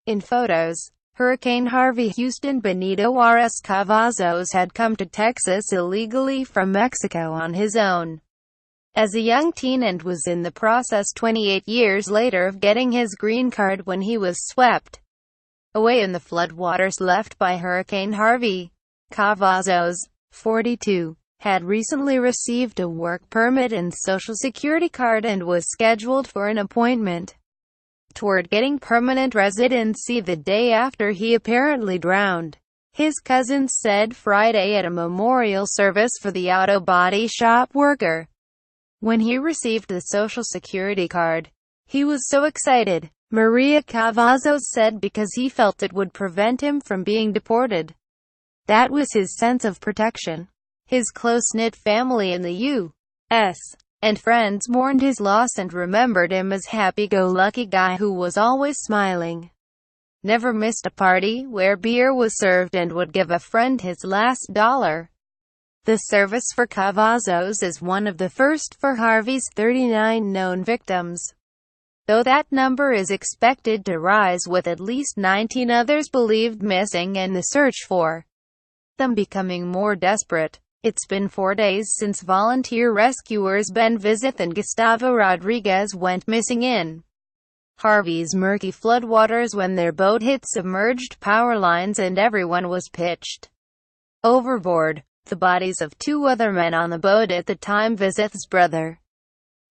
In photos, Hurricane Harvey Houston Benito Juarez Cavazos had come to Texas illegally from Mexico on his own as a young teen and was in the process 28 years later of getting his green card when he was swept away in the floodwaters left by Hurricane Harvey. Cavazos, 42, had recently received a work permit and social security card and was scheduled for an appointment toward getting permanent residency the day after he apparently drowned. His cousins said Friday at a memorial service for the auto body shop worker. When he received the social security card, he was so excited, Maria Cavazos said, because he felt it would prevent him from being deported. That was his sense of protection. His close-knit family in the U.S. and friends mourned his loss and remembered him as happy-go-lucky guy who was always smiling, never missed a party where beer was served, and would give a friend his last dollar. The service for Cavazos is one of the first for Harvey's 39 known victims, though that number is expected to rise with at least 19 others believed missing and the search for them becoming more desperate. It's been 4 days since volunteer rescuers Ben Vizith and Gustavo Rodriguez went missing in Harvey's murky floodwaters when their boat hit submerged power lines and everyone was pitched overboard. The bodies of 2 other men on the boat at the time, Vizith's brother,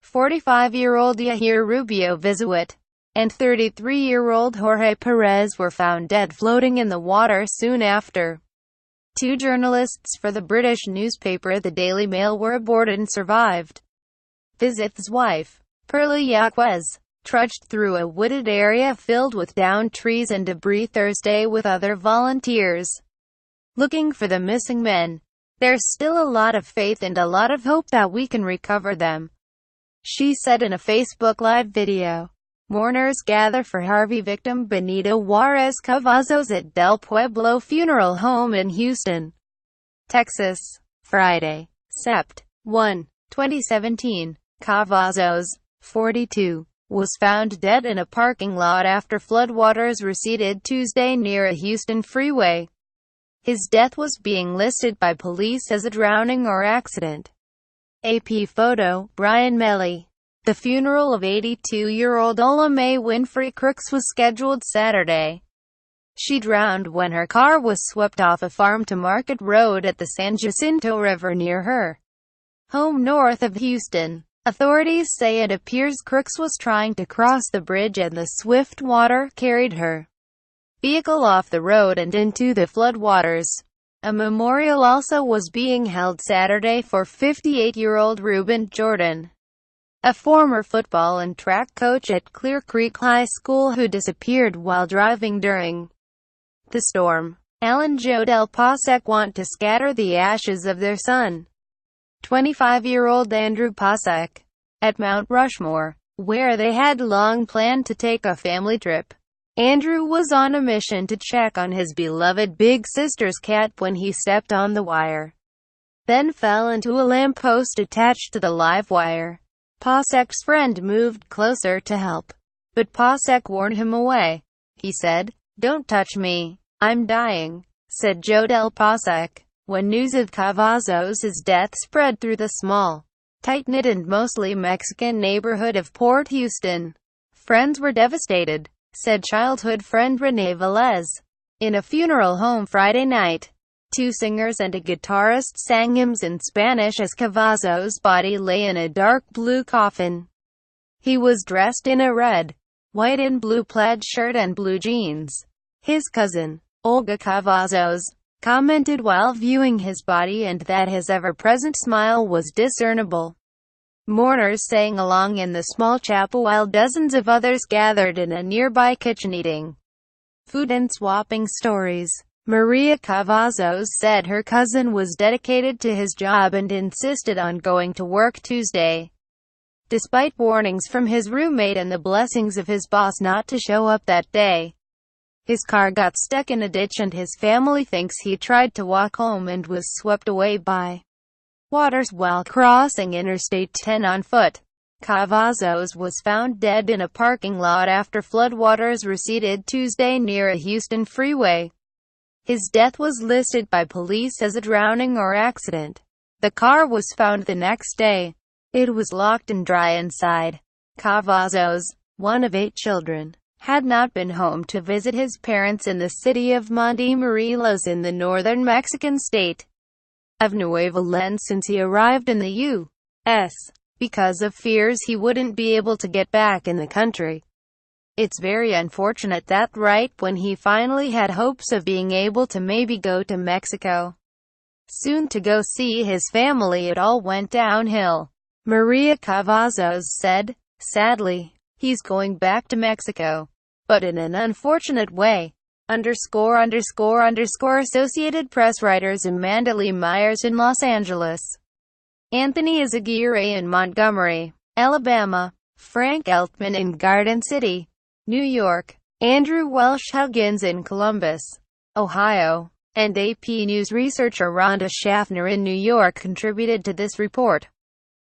45-year-old Yair Rubio Vizuet, and 33-year-old Jorge Perez, were found dead floating in the water soon after. 2 journalists for the British newspaper The Daily Mail were aboard and survived. Vizith's wife, Perla Yaquez, trudged through a wooded area filled with downed trees and debris Thursday with other volunteers looking for the missing men. There's still a lot of faith and a lot of hope that we can recover them, she said in a Facebook Live video. Mourners gather for Harvey victim Benito Juarez Cavazos at Del Pueblo Funeral Home in Houston, Texas, Friday, Sept. 1, 2017. Cavazos, 42, was found dead in a parking lot after floodwaters receded Tuesday near a Houston freeway. His death was being listed by police as a drowning or accident. AP photo, Brian Melly. The funeral of 82-year-old Ola Mae Winfrey Crooks was scheduled Saturday. She drowned when her car was swept off a farm to Market Road at the San Jacinto River near her home north of Houston. Authorities say it appears Crooks was trying to cross the bridge and the swift water carried her vehicle off the road and into the floodwaters. A memorial also was being held Saturday for 58-year-old Reuben Jordan, a former football and track coach at Clear Creek High School who disappeared while driving during the storm. Alan and Jodel Pasek want to scatter the ashes of their son, 25-year-old Andrew Pasek, at Mount Rushmore, where they had long planned to take a family trip. Andrew was on a mission to check on his beloved big sister's cat when he stepped on the wire, then fell into a lamppost attached to the live wire. Pasek's friend moved closer to help, but Pasek warned him away. He said, "Don't touch me, I'm dying," said Jodel Pasek. When news of Cavazos' death spread through the small, tight-knit and mostly Mexican neighborhood of Port Houston, friends were devastated, said childhood friend Renee Velez. In a funeral home Friday night, 2 singers and a guitarist sang hymns in Spanish as Cavazos' body lay in a dark blue coffin. He was dressed in a red, white and blue plaid shirt and blue jeans. His cousin, Olga Cavazos, commented while viewing his body and that his ever-present smile was discernible. Mourners sang along in the small chapel while dozens of others gathered in a nearby kitchen eating food and swapping stories. Maria Cavazos said her cousin was dedicated to his job and insisted on going to work Tuesday, despite warnings from his roommate and the blessings of his boss not to show up that day. His car got stuck in a ditch and his family thinks he tried to walk home and was swept away by waters while crossing Interstate 10 on foot. Cavazos was found dead in a parking lot after floodwaters receded Tuesday near a Houston freeway. His death was listed by police as a drowning or accident. The car was found the next day. It was locked and dry inside. Cavazos, one of 8 children, had not been home to visit his parents in the city of Morelos in the northern Mexican state of Nuevo León since he arrived in the U.S. because of fears he wouldn't be able to get back in the country. It's very unfortunate that right when he finally had hopes of being able to maybe go to Mexico soon to go see his family, it all went downhill. Maria Cavazos said, "Sadly, he's going back to Mexico, but in an unfortunate way." Associated Press writers Amanda Lee Myers in Los Angeles, Anthony Izaguirre in Montgomery, Alabama, Frank Eltman in Garden City, New York, Andrew Welsh Huggins in Columbus, Ohio, and AP News researcher Rhonda Schaffner in New York contributed to this report.